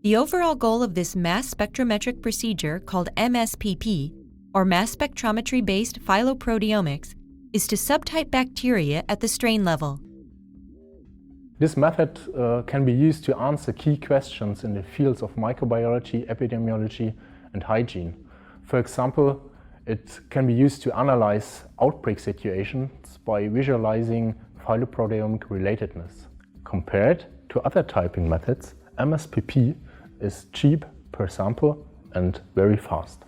The overall goal of this mass spectrometric procedure, called MSPP, or mass spectrometry-based PhyloProteomics, is to subtype bacteria at the strain level. This method can be used to answer key questions in the fields of microbiology, epidemiology, and hygiene. For example, it can be used to analyze outbreak situations by visualizing phyloproteomic relatedness. Compared to other typing methods, MSPP is cheap per sample and very fast.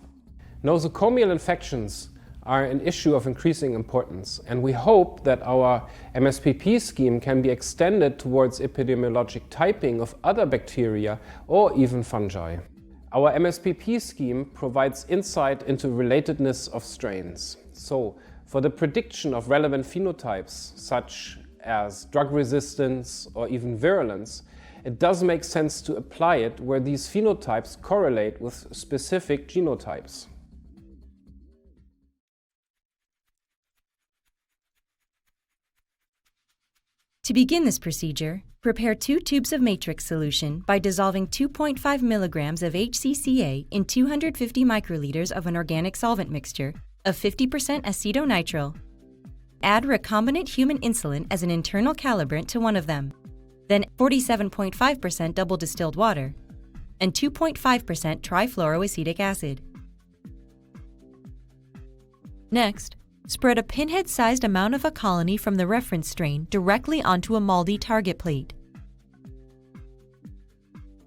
Nosocomial infections are an issue of increasing importance, and we hope that our MSPP scheme can be extended towards epidemiologic typing of other bacteria or even fungi. Our MSPP scheme provides insight into relatedness of strains. So, for the prediction of relevant phenotypes, such as drug resistance or even virulence, it does make sense to apply it where these phenotypes correlate with specific genotypes. To begin this procedure, prepare 2 tubes of matrix solution by dissolving 2.5 milligrams of HCCA in 250 microliters of an organic solvent mixture of 50% acetonitrile. Add recombinant human insulin as an internal calibrant to one of them, then 47.5% double distilled water and 2.5% trifluoroacetic acid. Next, spread a pinhead-sized amount of a colony from the reference strain directly onto a MALDI target plate.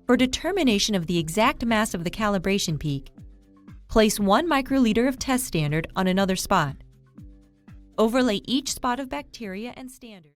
For determination of the exact mass of the calibration peak, place 1 microliter of test standard on another spot. Overlay each spot of bacteria and standard.